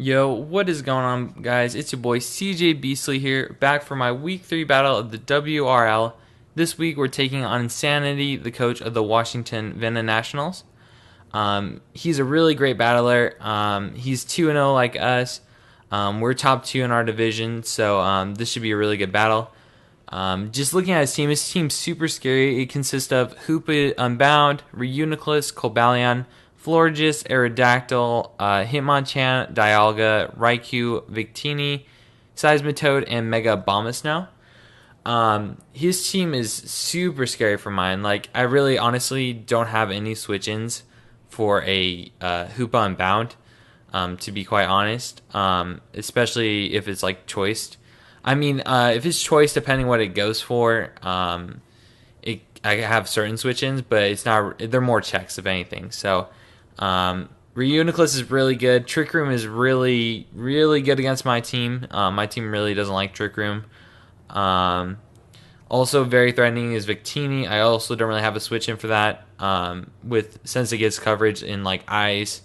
Yo, what is going on, guys? It's your boy CJ Beasley here, back for my Week 3 battle of the WRL. This week, we're taking on Insanity, the coach of the Washington Venonationals. He's a really great battler. He's 2-0 like us. We're top 2 in our division, so this should be a really good battle. Just looking at his team's super scary. It consists of Hoopa Unbound, Reuniclus, Cobalion, Florges, Aerodactyl, Hitmonchan, Dialga, Raikou, Victini, Seismitoad, and Mega Abomasnow. His team is super scary for mine. Like, I really honestly don't have any switch-ins for a Hoopa Unbound, to be quite honest, especially if it's like choiced. I mean, if it's choice, depending what it goes for, I have certain switch-ins, but it's not. They're more checks, if anything. So, Reuniclus is really good. Trick Room is really, really good against my team. My team really doesn't like Trick Room. Also, very threatening is Victini. I also don't really have a switch-in for that. Since it gets coverage in like Ice,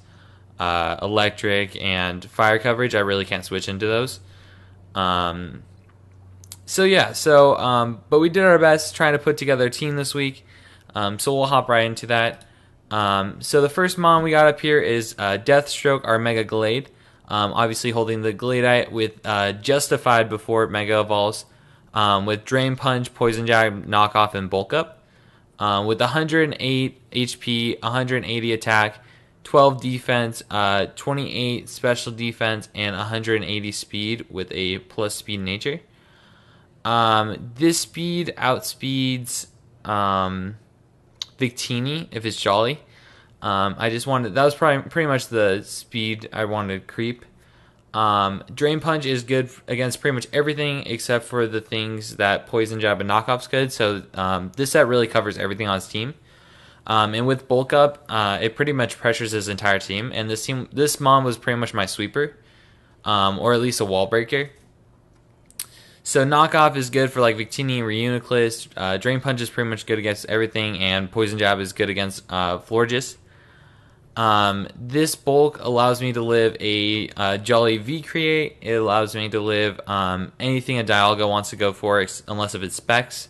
Electric, and Fire coverage, I really can't switch into those. But we did our best trying to put together a team this week. So we'll hop right into that. So the first mon we got up here is Deathstroke, our Mega Glade. Obviously holding the Gladite with Justified before it Mega Evolves. With Drain Punch, Poison Jab, Knockoff, and Bulk Up. With 108 HP, 180 attack, 12 defense, 28 special defense, and 180 speed with a plus speed nature. This speed outspeeds Victini if it's Jolly. That was probably pretty much the speed I wanted to creep. Drain Punch is good against pretty much everything except for the things that Poison Jab and Knockoff's good. So this set really covers everything on his team. And with Bulk Up, it pretty much pressures his entire team. And this mon was pretty much my sweeper, or at least a wall breaker. So Knockoff is good for like Victini and Reuniclus. Drain Punch is pretty much good against everything, and Poison Jab is good against Florges. This bulk allows me to live a Jolly V Create. It allows me to live anything a Dialga wants to go for, unless if it's Specs.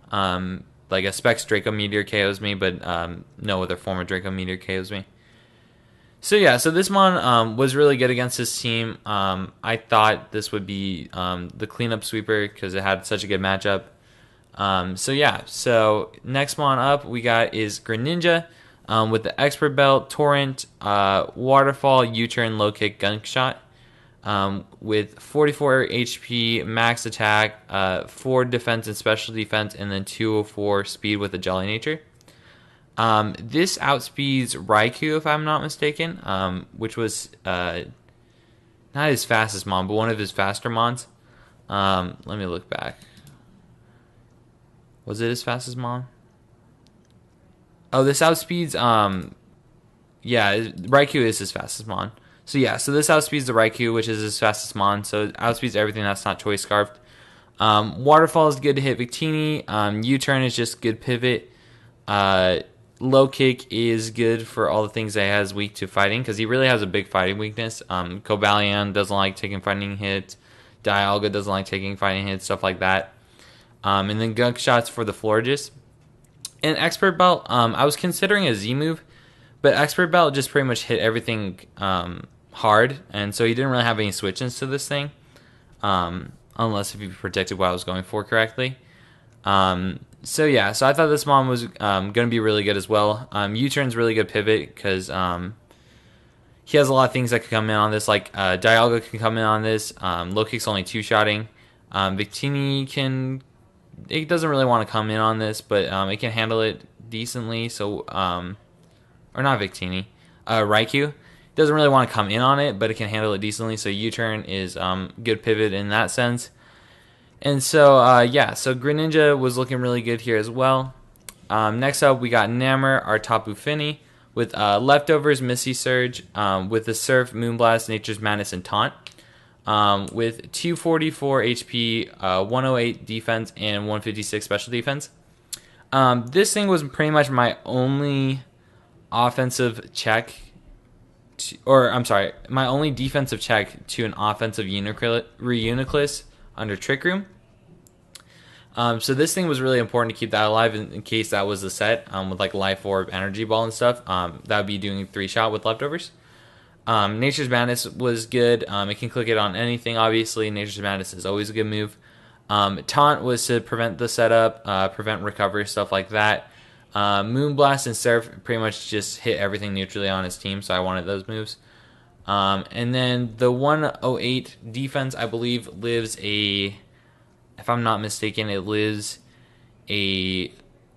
Like a Specs Draco Meteor KOs me, but no other form of Draco Meteor KOs me. So this mon was really good against this team. I thought this would be the cleanup sweeper because it had such a good matchup. So next mon up we got is Greninja with the Expert Belt, Torrent, Waterfall, U-Turn, Low Kick, Gunshot. With 44 HP, max attack, 4 defense and special defense, and then 204 speed with a Jolly Nature. This outspeeds Raikou, if I'm not mistaken, which was not his fastest mon, but one of his faster mons. Let me look back. Was it his fastest mon? Oh, this outspeeds, Raikou is his fastest mon. So this outspeeds the Raikou, which is his fastest mon, so it outspeeds everything that's not Choice Scarfed. Waterfall is good to hit Victini. U-Turn is just good pivot. Low Kick is good for all the things that he has weak to fighting, because he really has a big fighting weakness. Cobalion doesn't like taking fighting hits. Dialga doesn't like taking fighting hits, stuff like that. And then Gunshots for the Florges. And Expert Belt, I was considering a Z move, but Expert Belt just pretty much hit everything hard, and so he didn't really have any switch-ins to this thing, unless if he predicted what I was going for correctly. So I thought this mon was going to be really good as well. U-Turn's really good pivot because he has a lot of things that could come in on this, like Dialga can come in on this. Low Kick's only 2-shotting. Victini it doesn't really want to come in on this, but it can handle it decently. So, or not Victini, Raikou doesn't really want to come in on it, but it can handle it decently. So U-Turn is good pivot in that sense. And so so Greninja was looking really good here as well. Next up, we got Namor, our Tapu Fini, with Leftovers, Misty Surge, with the Surf, Moonblast, Nature's Madness, and Taunt. With 244 HP, 108 defense, and 156 special defense. This thing was pretty much my only offensive check or I'm sorry, my only defensive check to an offensive Reuniclus under Trick Room. So this thing was really important to keep that alive in case that was the set with like Life Orb, Energy Ball, and stuff. That would be doing 3-shot with leftovers. Nature's Madness was good. It can click it on anything, obviously. Nature's Madness is always a good move. Taunt was to prevent the setup, prevent recovery, stuff like that. Moonblast and Surf pretty much just hit everything neutrally on his team, so I wanted those moves. And then the 108 defense, I believe, lives a... If I'm not mistaken, it lives a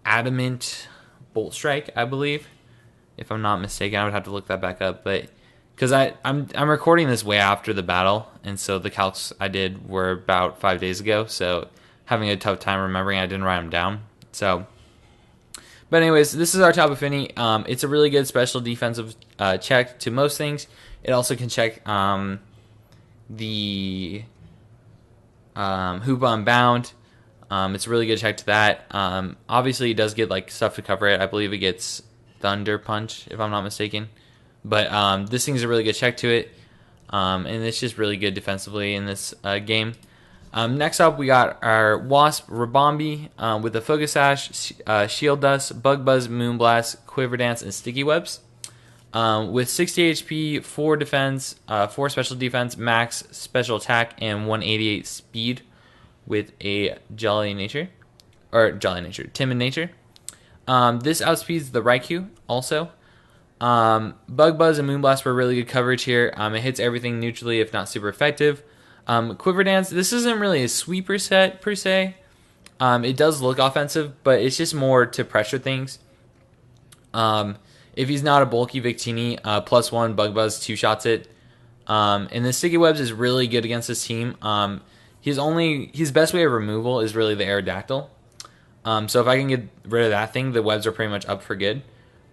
Adamant Bolt Strike, I believe. If I'm not mistaken, I would have to look that back up, but because I'm recording this way after the battle, and so the calcs I did were about 5 days ago, so having a tough time remembering. I didn't write them down. So, but anyways, this is our Tapu Fini. It's a really good special defensive check to most things. It also can check the Hoop Unbound. It's a really good check to that. Obviously, it does get like stuff to cover it. I believe it gets Thunder Punch, if I'm not mistaken. But this thing's a really good check to it. And it's just really good defensively in this game. Next up, we got our Wasp Rabombi with the Focus Sash, Shield Dust, Bug Buzz, Moonblast, Quiver Dance, and Sticky Webs. With 60 HP, 4 defense, 4 special defense, max special attack, and 188 speed with a Timid Nature. This outspeeds the Raikou also. Bug Buzz and Moonblast were really good coverage here. It hits everything neutrally if not super effective. Quiver Dance, this isn't really a sweeper set per se. It does look offensive, but it's just more to pressure things. If he's not a bulky Victini, +1 Bug Buzz 2-shots it. And the Sticky Webs is really good against this team. His best way of removal is really the Aerodactyl. So if I can get rid of that thing, the webs are pretty much up for good.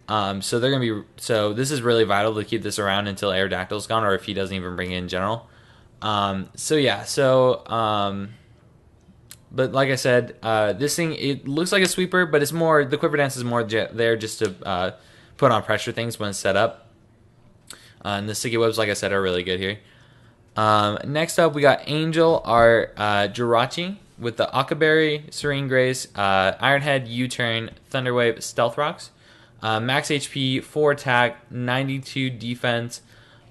So this is really vital to keep this around until Aerodactyl's gone, or if he doesn't even bring it in general. But like I said, this thing, it looks like a sweeper, but it's more, the Quiver Dance is more there just to put on pressure things when it's set up. And the Sticky Webs, like I said, are really good here. Next up, we got Angel, our Jirachi, with the Akaberry, Serene Grace, Ironhead, U-Turn, Thunderwave, Stealth Rocks. Max HP, 4 attack, 92 defense,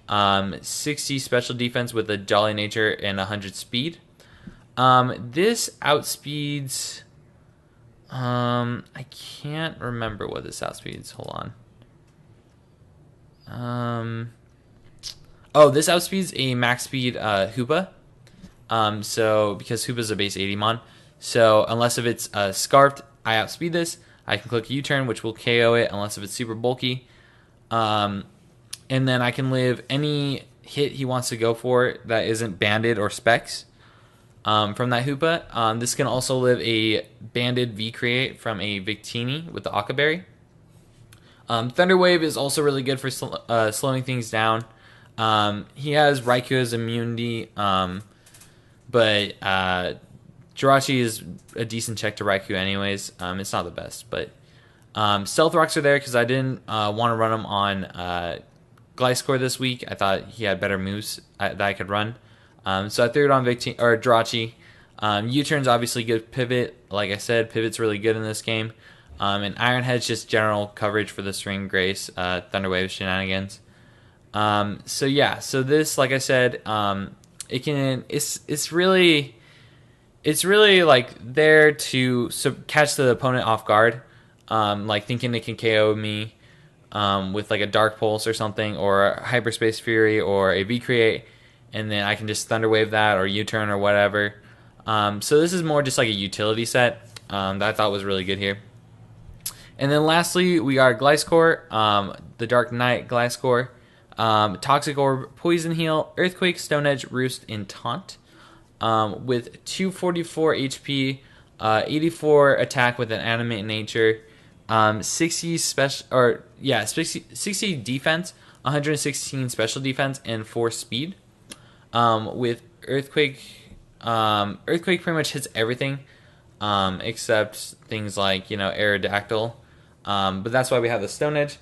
60 special defense with a Jolly Nature, and 100 speed. This outspeeds... I can't remember what this outspeeds. Hold on. This outspeeds a max speed Hoopa. So because Hoopa's a base 80 mon, so unless if it's Scarfed, I outspeed this. I can click U-turn, which will KO it unless if it's super bulky. And then I can live any hit he wants to go for that isn't banded or specs from that Hoopa. This can also live a banded V-Create from a Victini with the Akaberry. Thunderwave is also really good for slowing things down. He has Raikou as immunity, but Jirachi is a decent check to Raikou anyways. It's not the best, but Stealth Rocks are there because I didn't want to run him on Gliscor this week. I thought he had better moves that I could run. So I threw it on Jirachi. U-turn's obviously good pivot. Like I said, pivot's really good in this game. And Ironhead's just general coverage for the Serene Grace, Thunderwave shenanigans. So this, like I said, it's really like there to catch the opponent off guard, like thinking it can KO me with like a Dark Pulse or something, or a Hyperspace Fury or a V-Create, and then I can just Thunderwave that or U-turn or whatever. So this is more just like a utility set that I thought was really good here. And then lastly, we got Gliscor, the Dark Knight Gliscor. Toxic Orb, Poison Heal, Earthquake, Stone Edge, Roost, and Taunt. With 244 HP, 84 attack with an Animate Nature, 60 60 defense, 116 special defense, and 4 speed. With Earthquake, Earthquake pretty much hits everything, except things like Aerodactyl. But that's why we have the Stone Edge.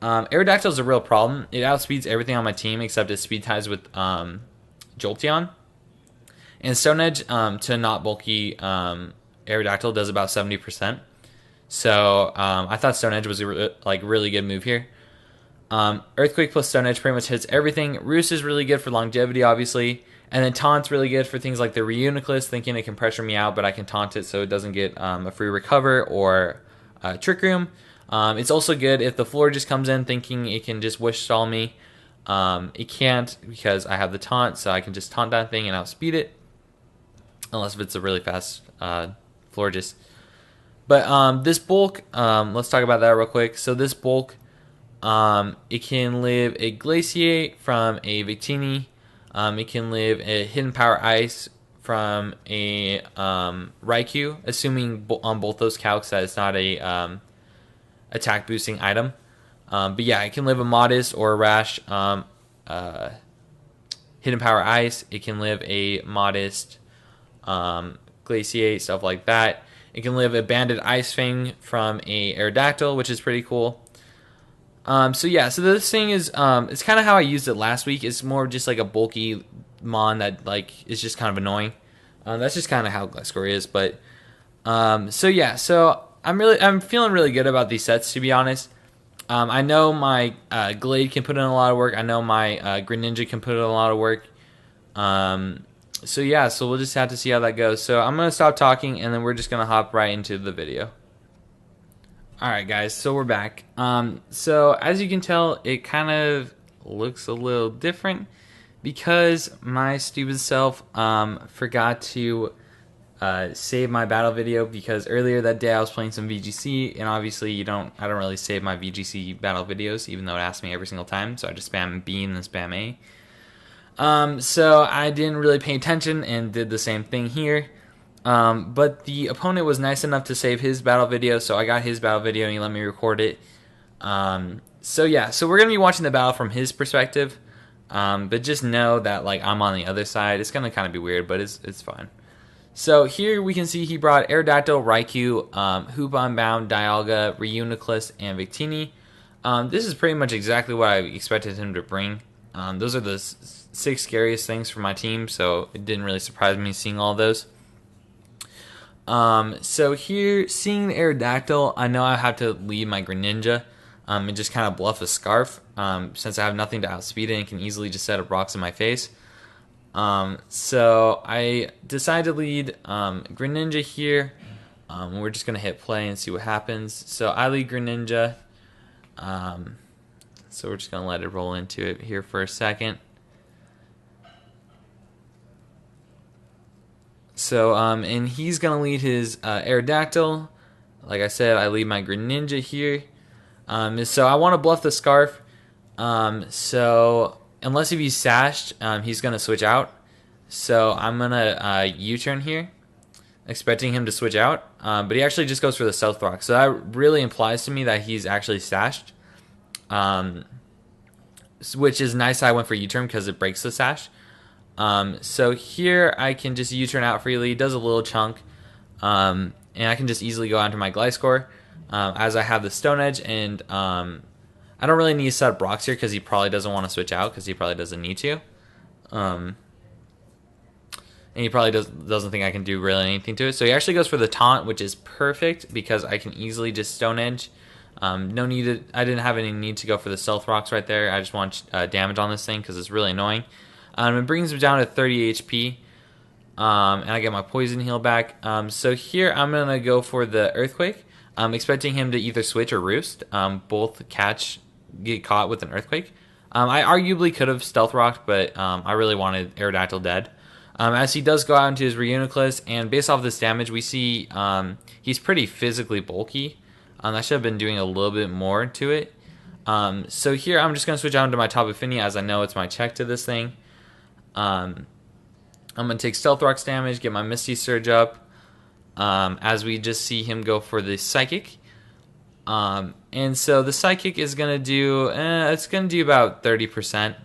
Aerodactyl is a real problem. It outspeeds everything on my team except its speed ties with Jolteon. And Stone Edge to not bulky Aerodactyl does about 70%. So I thought Stone Edge was a really good move here. Earthquake plus Stone Edge pretty much hits everything. Roost is really good for longevity, obviously. And then Taunt's really good for things like the Reuniclus, thinking it can pressure me out, but I can taunt it so it doesn't get a free recover or Trick Room. It's also good if the floor just comes in thinking it can just wish stall me. It can't because I have the taunt, so I can just taunt that thing and outspeed it. Unless if it's a really fast Florges. But this bulk, let's talk about that real quick. So this bulk, it can live a Glaciate from a Victini. It can live a Hidden Power Ice from a Raikou, assuming on both those calcs that it's not a attack boosting item. But yeah, it can live a Modest or a Rash Hidden Power Ice. It can live a Modest Glaciate, stuff like that. It can live a Banded Ice Fang from a Aerodactyl, which is pretty cool. So yeah, so this thing is it's kind of how I used it last week. It's more just like a bulky mon that is just kind of annoying. That's just kind of how Gliscor is. But so yeah, so I'm feeling really good about these sets, to be honest. I know my Glade can put in a lot of work. I know my Greninja can put in a lot of work. So yeah, so we'll just have to see how that goes. So I'm gonna stop talking, and then we're just gonna hop right into the video. Alright guys, so we're back. So as you can tell, it kind of looks a little different because my stupid self forgot to save my battle video, because earlier that day I was playing some VGC, and obviously I don't really save my VGC battle videos, even though it asks me every single time, so I just spam B and then spam A. So I didn't really pay attention and did the same thing here. But the opponent was nice enough to save his battle video, so I got his battle video and he let me record it. So yeah, so we're going to be watching the battle from his perspective. But just know that I'm on the other side. It's going to kind of be weird, but it's fine. So here we can see he brought Aerodactyl, Raikou, Hoop Unbound, Dialga, Reuniclus, and Victini. This is pretty much exactly what I expected him to bring. Those are the 6 scariest things for my team, so it didn't really surprise me seeing all those. So here, seeing the Aerodactyl, I know I have to leave my Greninja and just kind of bluff a Scarf, since I have nothing to outspeed it and can easily just set up rocks in my face. So I decided to lead Greninja here. We're just going to hit play and see what happens. So I lead Greninja. So we're just going to let it roll into it here for a second. So, and he's going to lead his Aerodactyl. Like I said, I lead my Greninja here. So I want to bluff the Scarf. So unless if he's sashed, he's going to switch out. So I'm going to U-turn here, expecting him to switch out. But he actually just goes for the Stealth Rock. So that really implies to me that he's actually sashed. Which is nice. I went for U-turn because it breaks the sash. So here I can just U-turn out freely. It does a little chunk. And I can just easily go onto my Gliscor. As I have the Stone Edge, and I don't really need to set up rocks here because he probably doesn't want to switch out because he probably doesn't need to. And he probably doesn't think I can do really anything to it. So he actually goes for the Taunt, which is perfect because I can easily just Stone Edge. No need to, I didn't have any need to go for the Stealth Rocks right there. I just want damage on this thing because it's really annoying. It brings him down to 30 HP. And I get my Poison Heal back. So here I'm going to go for the Earthquake. I'm expecting him to either switch or Roost. Both get caught with an Earthquake. I arguably could have Stealth Rocked, but I really wanted Aerodactyl dead. As he does go out into his Reuniclus, and based off this damage, we see he's pretty physically bulky. I should have been doing a little bit more to it. So here I'm just going to switch out into my Tapu Fini, as I know it's my check to this thing. I'm going to take Stealth Rock's damage, get my Misty Surge up, as we just see him go for the Psychic. And so the Psychic is going to do, it's going to do about 30%.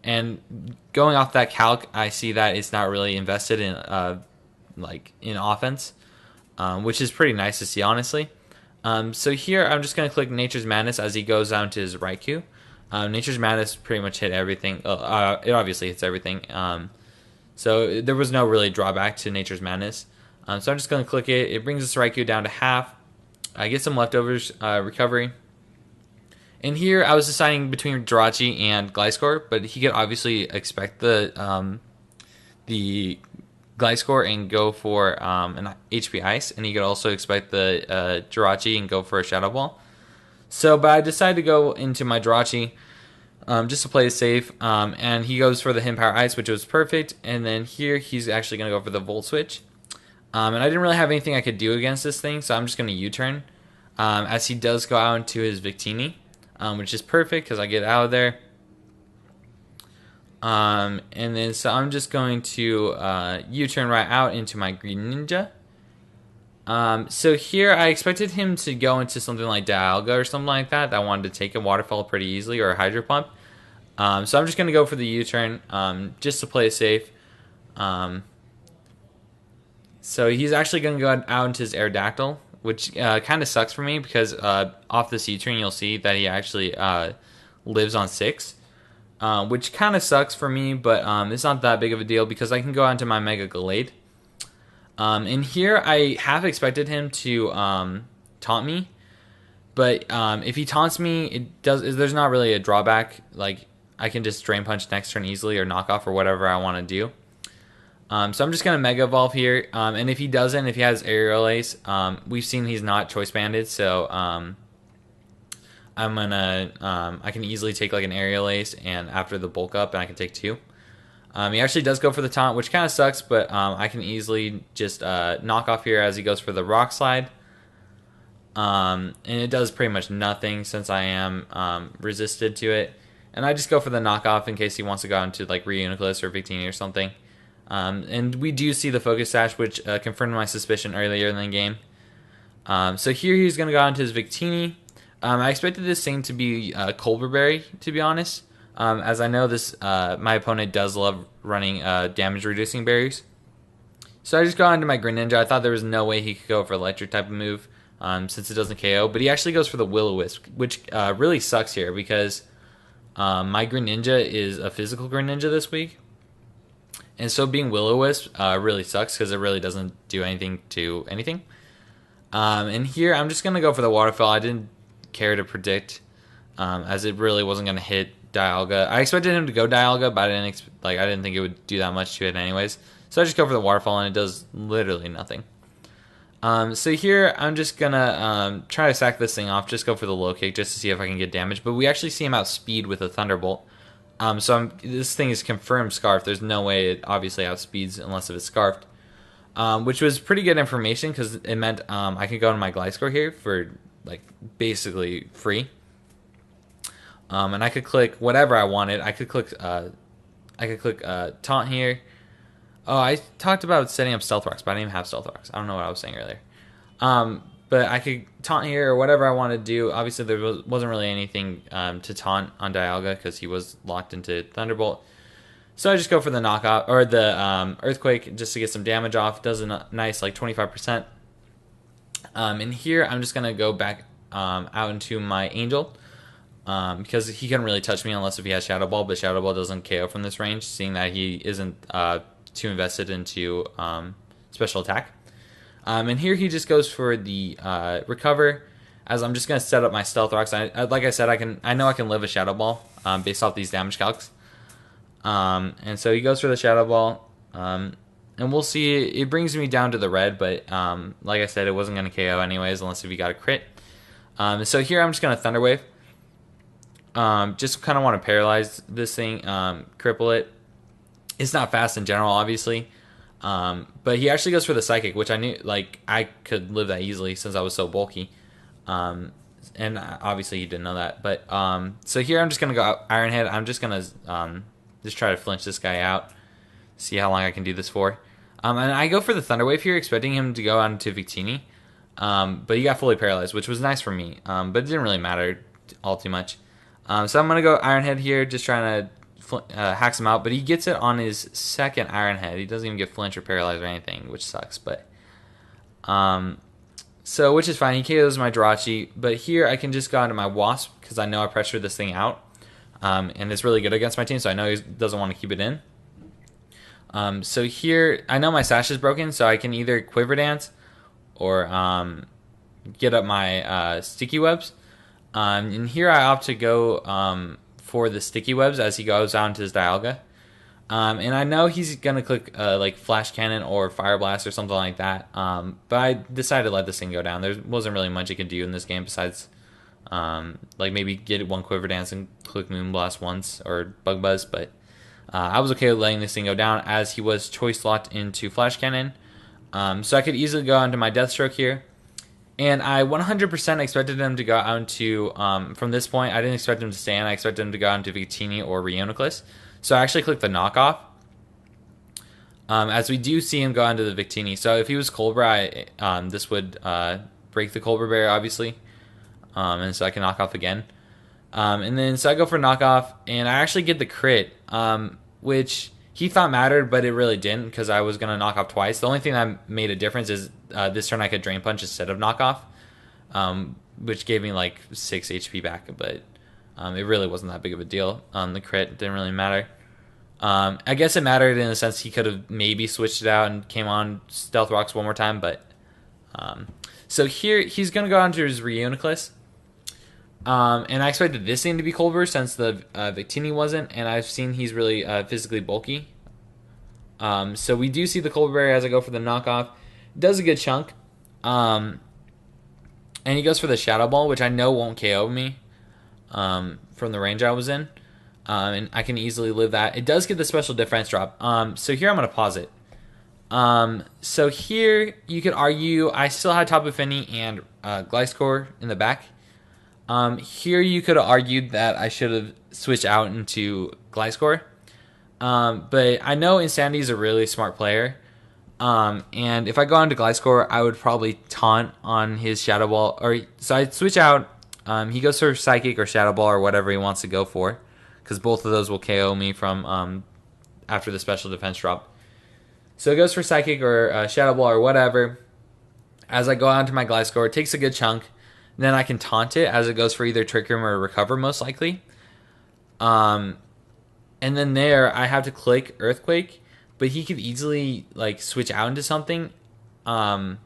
And going off that calc, I see that it's not really invested in, in offense, which is pretty nice to see, honestly. So here I'm just going to click Nature's Madness as he goes down to his Raikou. Nature's Madness pretty much hit everything. It obviously hits everything. So there was no really drawback to Nature's Madness. So I'm just going to click it. It brings this Raikou down to half. I get some leftovers recovery. And here I was deciding between Jirachi and Gliscor, but he could obviously expect the Gliscor and go for an HP Ice, and he could also expect the Jirachi and go for a Shadow Ball. So, but I decided to go into my Jirachi just to play it safe, and he goes for the Hidden Power Ice, which was perfect. And then here he's actually going to go for the Volt Switch. And I didn't really have anything I could do against this thing, so I'm just going to U-turn as he does go out into his Victini, which is perfect because I get out of there. And then so I'm just going to U-turn right out into my Greninja. So here I expected him to go into something like Dialga or something like that. I wanted to take a Waterfall pretty easily, or a Hydro Pump. So I'm just going to go for the U-turn just to play it safe. So he's actually going to go out into his Aerodactyl, which kind of sucks for me because off this U-turn you'll see that he actually lives on 6. Which kind of sucks for me, but it's not that big of a deal because I can go on to my Mega Gallade. And here I have expected him to taunt me, but if he taunts me, there's not really a drawback. Like I can just Drain Punch next turn easily or knock off or whatever I want to do. So I'm just going to Mega Evolve here, and if he doesn't, if he has Aerial Ace, we've seen he's not Choice Banded, so I'm gonna I can easily take like an Aerial Ace, and after the bulk up, and I can take 2. He actually does go for the taunt, which kind of sucks, but I can easily just knock off here as he goes for the Rock Slide. And it does pretty much nothing since I am resisted to it. And I just go for the knockoff in case he wants to go into like Reuniclus or Victini or something. And we do see the Focus Sash, which confirmed my suspicion earlier in the game. So here he's going to go into his Victini. I expected this thing to be Colbur Berry, to be honest. As I know, my opponent does love running damage-reducing berries. So I just got into my Greninja. I thought there was no way he could go for electric type of move since it doesn't KO. But he actually goes for the Will-O-Wisp, which really sucks here because my Greninja is a physical Greninja this week. And so being Will-O-Wisp really sucks because it really doesn't do anything to anything. And here I'm just going to go for the Waterfall. I didn't care to predict as it really wasn't going to hit Dialga. I expected him to go Dialga, but I didn't think it would do that much to it anyways. So I just go for the Waterfall, and it does literally nothing. So here I'm just gonna try to sack this thing off. Just go for the low kick just to see if I can get damage. But we actually see him outspeed with a Thunderbolt. So this thing is confirmed Scarf. There's no way it obviously outspeeds unless if it's Scarfed. Which was pretty good information because it meant I could go to my Gliscor here for like basically free. And I could click whatever I wanted. I could click Taunt here. Oh, I talked about setting up Stealth Rocks, but I didn't even have Stealth Rocks. I don't know what I was saying earlier. But I could Taunt here or whatever I want to do. Obviously, there wasn't really anything to taunt on Dialga because he was locked into Thunderbolt. So I just go for the knockout or the Earthquake just to get some damage off. It does a nice like 25%. And here I'm just gonna go back out into my Angel. Because he couldn't really touch me unless if he has Shadow Ball, but Shadow Ball doesn't KO from this range, seeing that he isn't too invested into special attack. And here he just goes for the Recover, as I'm just going to set up my Stealth Rocks. Like I said, I know I can live a Shadow Ball based off these damage calcs. And so he goes for the Shadow Ball, and we'll see. It brings me down to the red, but like I said, it wasn't going to KO anyways, unless if he got a crit. So here I'm just going to Thunder Wave. Just kind of want to paralyze this thing, cripple it. It's not fast in general, obviously. But he actually goes for the Psychic, which I knew, like, I could live that easily since I was so bulky. And obviously he didn't know that. But, so here I'm just going to go Iron Head. I'm just going to, just try to flinch this guy out. See how long I can do this for. And I go for the Thunder Wave here, expecting him to go on to Victini. But he got fully paralyzed, which was nice for me. But it didn't really matter all too much. So I'm going to go Iron Head here, just trying to hacks him out. But he gets it on his second Iron Head. He doesn't even get flinch or paralyzed or anything, which sucks. But So, which is fine. He KOs my Jirachi, but here I can just go onto my Wasp because I know I pressured this thing out. And it's really good against my team, so I know he doesn't want to keep it in. So here, I know my Sash is broken, so I can either Quiver Dance or get up my Sticky Webs. And here I opt to go for the Sticky Webs as he goes out into his Dialga. And I know he's going to click like Flash Cannon or Fire Blast or something like that. But I decided to let this thing go down. There wasn't really much he could do in this game besides like maybe get one Quiver Dance and click Moonblast once or Bug Buzz. But I was okay with letting this thing go down as he was choice locked into Flash Cannon. So I could easily go into my Deathstroke here. And I 100% expected him to go out to, from this point, I didn't expect him to stand. I expected him to go out into Victini or Reuniclus. So I actually clicked the knockoff. As we do see him go onto the Victini. So if he was Colbra, this would break the Colbra barrier, obviously. And so I can knock off again. And then so I go for knockoff, and I actually get the crit, which he thought mattered, but it really didn't because I was going to knock off twice. The only thing that made a difference is this turn I could Drain Punch instead of knockoff, which gave me like 6 HP back, but it really wasn't that big of a deal. The crit didn't really matter. I guess it mattered in the sense he could have maybe switched it out and came on Stealth Rocks one more time, but so here he's going to go on to his Reuniclus. And I expected this thing to be Colbur since the Victini wasn't, and I've seen he's really physically bulky. So we do see the Colbur Berry as I go for the knockoff. Does a good chunk. And he goes for the Shadow Ball, which I know won't KO me from the range I was in. And I can easily live that. It does get the special defense drop. So here I'm going to pause it. So here you could argue I still had Tapu Fini and Gliscor in the back. Here you could have argued that I should have switched out into Gliscor. But I know Insanity is a really smart player. And if I go on to Gliscor, I would probably taunt on his Shadow Ball. So I'd switch out. He goes for Psychic or Shadow Ball or whatever he wants to go for. Because both of those will KO me from after the special defense drop. So it goes for Psychic or Shadow Ball or whatever. As I go on to my Gliscor, it takes a good chunk. Then I can taunt it as it goes for either Trick Room or Recover, most likely. And then there, I have to click Earthquake, but he could easily like switch out into something. But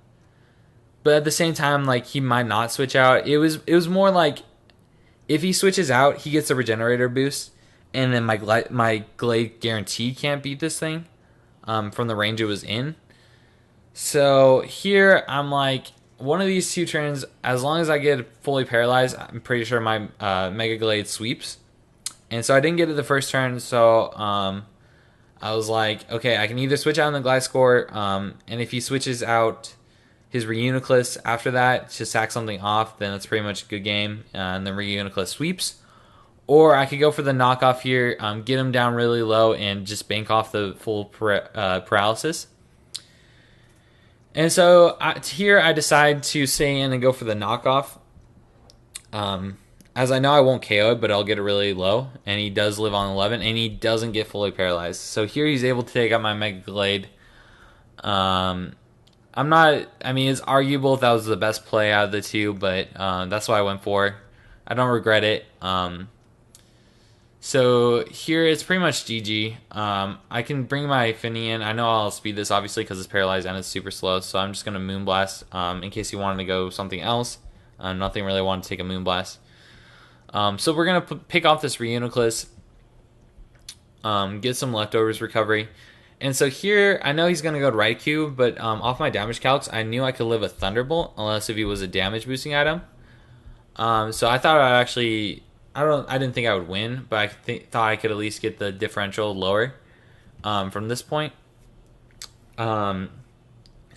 at the same time, like he might not switch out. It was more like if he switches out, he gets a Regenerator boost, and then my Glade guarantee can't beat this thing from the range it was in. So here I'm like, one of these two turns, as long as I get fully paralyzed, I'm pretty sure my Mega Glade sweeps. And so I didn't get it the first turn, so I was like, okay, I can either switch out on the Gliscor, and if he switches out his Reuniclus after that to sack something off, then it's pretty much a good game, and the Reuniclus sweeps. Or I could go for the knockoff here, get him down really low, and just bank off the full paralysis. And so here I decide to stay in and go for the knockoff. As I know I won't KO it, but I'll get it really low. And he does live on 11, and he doesn't get fully paralyzed. So here he's able to take out my Mega Glade. I mean, it's arguable if that was the best play out of the two, but that's what I went for. I don't regret it. So here it's pretty much GG. I can bring my Fini in. I know I'll speed this obviously because it's paralyzed and it's super slow. So I'm just going to Moonblast in case he wanted to go something else. Nothing really wanted to take a Moonblast. So we're going to pick off this Reuniclus. Get some leftovers recovery. And so here I know he's going to go to Raikou, but off my damage calcs I knew I could live a Thunderbolt unless if he was a damage boosting item. So I thought I'd actually... I didn't think I would win, but I thought I could at least get the differential lower from this point. So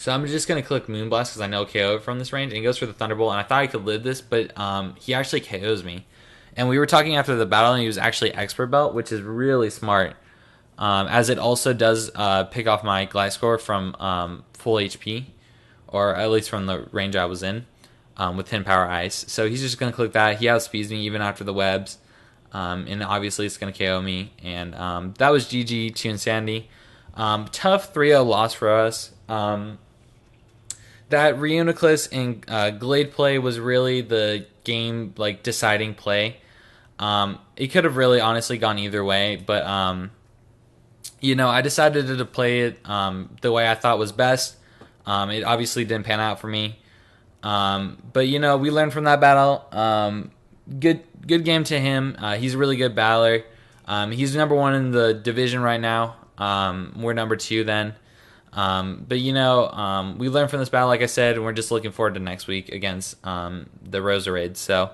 I'm just going to click Moonblast because I know KO from this range. And he goes for the Thunderbolt, and I thought I could live this, but he actually KOs me. And we were talking after the battle, and he was actually Expert Belt, which is really smart. As it also does pick off my Gliscor from full HP, or at least from the range I was in. With 10 power ice. So he's just going to click that. He outspeeds me even after the webs. And obviously it's going to KO me. And that was GG to Insanity. Tough 3-0 loss for us. The that Reuniclus and Glade play was really the game like deciding play. It could have really honestly gone either way, but I decided to play it the way I thought was best. It obviously didn't pan out for me, but we learned from that battle. Good game to him. He's a really good battler. He's number one in the division right now. We're number two then. But we learned from this battle, like I said, and we're just looking forward to next week against the Roserade. So,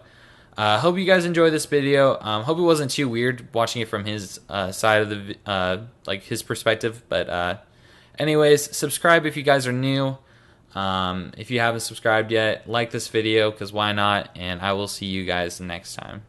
hope you guys enjoyed this video. Hope it wasn't too weird watching it from his side of the like his perspective. But anyways, subscribe if you guys are new. If you haven't subscribed yet, like this video because why not? And I will see you guys next time.